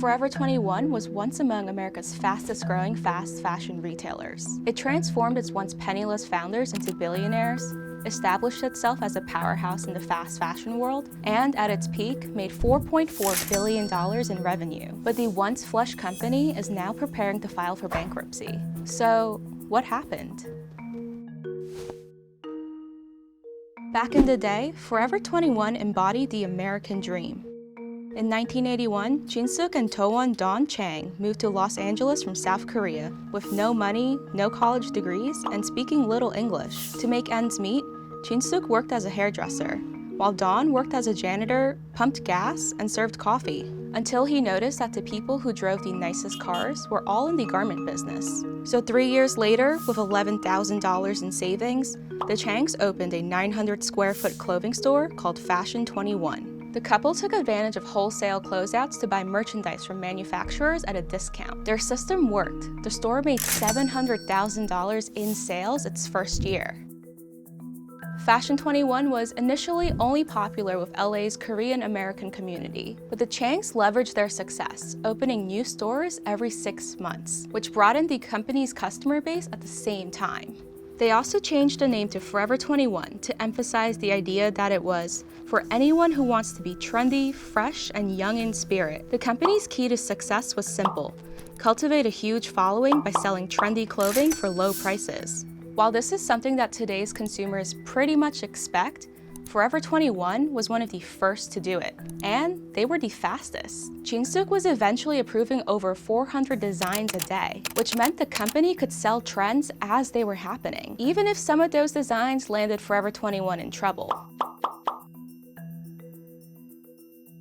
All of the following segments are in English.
Forever 21 was once among America's fastest-growing fast fashion retailers. It transformed its once penniless founders into billionaires, established itself as a powerhouse in the fast fashion world, and at its peak, made $4.4 billion in revenue. But the once flush company is now preparing to file for bankruptcy. So, what happened? Back in the day, Forever 21 embodied the American dream. In 1981, Jin-suk and Toowon Dawn Chang moved to Los Angeles from South Korea with no money, no college degrees, and speaking little English. To make ends meet, Jin-suk worked as a hairdresser, while Dawn worked as a janitor, pumped gas, and served coffee, until he noticed that the people who drove the nicest cars were all in the garment business. So 3 years later, with $11,000 in savings, the Changs opened a 900-square-foot clothing store called Fashion 21. The couple took advantage of wholesale closeouts to buy merchandise from manufacturers at a discount. Their system worked. The store made $700,000 in sales its first year. Fashion 21 was initially only popular with LA's Korean American community, but the Changs leveraged their success, opening new stores every 6 months, which broadened the company's customer base at the same time. They also changed the name to Forever 21 to emphasize the idea that it was for anyone who wants to be trendy, fresh, and young in spirit. The company's key to success was simple: cultivate a huge following by selling trendy clothing for low prices. While this is something that today's consumers pretty much expect, Forever 21 was one of the first to do it, and they were the fastest. Jin-suk was eventually approving over 400 designs a day, which meant the company could sell trends as they were happening, even if some of those designs landed Forever 21 in trouble.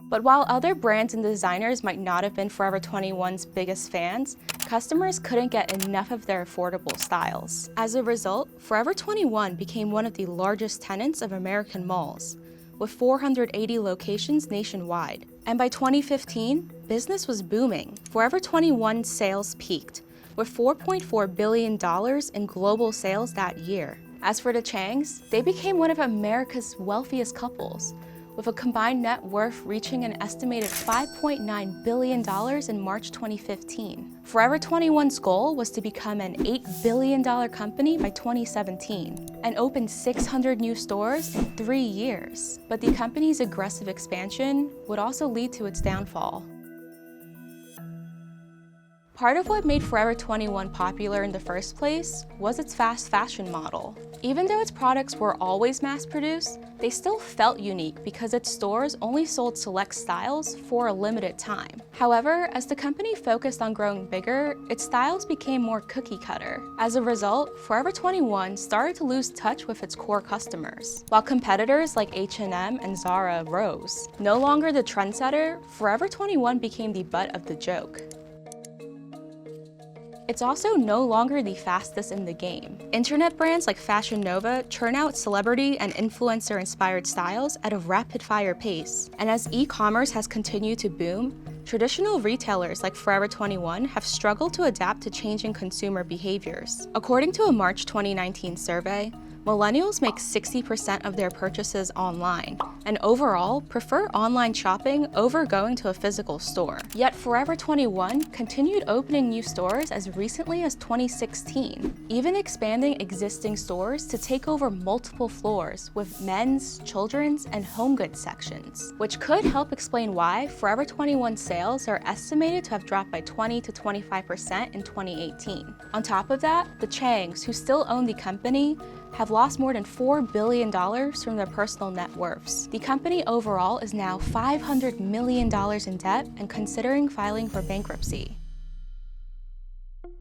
But while other brands and designers might not have been Forever 21's biggest fans, customers couldn't get enough of their affordable styles. As a result, Forever 21 became one of the largest tenants of American malls, with 480 locations nationwide. And by 2015, business was booming. Forever 21's sales peaked, with $4.4 billion in global sales that year. As for the Changs, they became one of America's wealthiest couples, with a combined net worth reaching an estimated $5.9 billion in March 2015. Forever 21's goal was to become an $8 billion company by 2017 and open 600 new stores in 3 years. But the company's aggressive expansion would also lead to its downfall. Part of what made Forever 21 popular in the first place was its fast fashion model. Even though its products were always mass-produced, they still felt unique because its stores only sold select styles for a limited time. However, as the company focused on growing bigger, its styles became more cookie-cutter. As a result, Forever 21 started to lose touch with its core customers, while competitors like H&M and Zara rose. No longer the trendsetter, Forever 21 became the butt of the joke. It's also no longer the fastest in the game. Internet brands like Fashion Nova churn out celebrity and influencer-inspired styles at a rapid-fire pace. And as e-commerce has continued to boom, traditional retailers like Forever 21 have struggled to adapt to changing consumer behaviors. According to a March 2019 survey, millennials make 60% of their purchases online, and overall prefer online shopping over going to a physical store. Yet Forever 21 continued opening new stores as recently as 2016, even expanding existing stores to take over multiple floors with men's, children's, and home goods sections, which could help explain why Forever 21 sales are estimated to have dropped by 20 to 25% in 2018. On top of that, the Changs, who still own the company, have lost more than $4 billion from their personal net worths. The company overall is now $500 million in debt and considering filing for bankruptcy.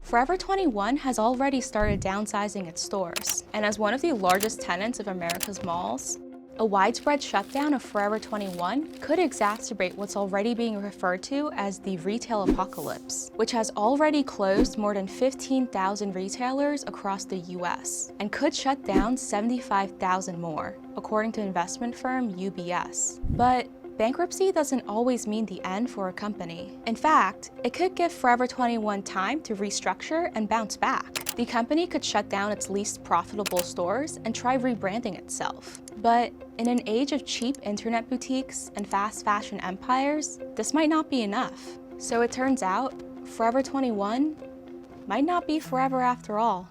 Forever 21 has already started downsizing its stores, and as one of the largest tenants of America's malls, a widespread shutdown of Forever 21 could exacerbate what's already being referred to as the retail apocalypse, which has already closed more than 15,000 retailers across the US and could shut down 75,000 more, according to investment firm UBS. But bankruptcy doesn't always mean the end for a company. In fact, it could give Forever 21 time to restructure and bounce back. The company could shut down its least profitable stores and try rebranding itself. But in an age of cheap internet boutiques and fast fashion empires, this might not be enough. So it turns out, Forever 21 might not be forever after all.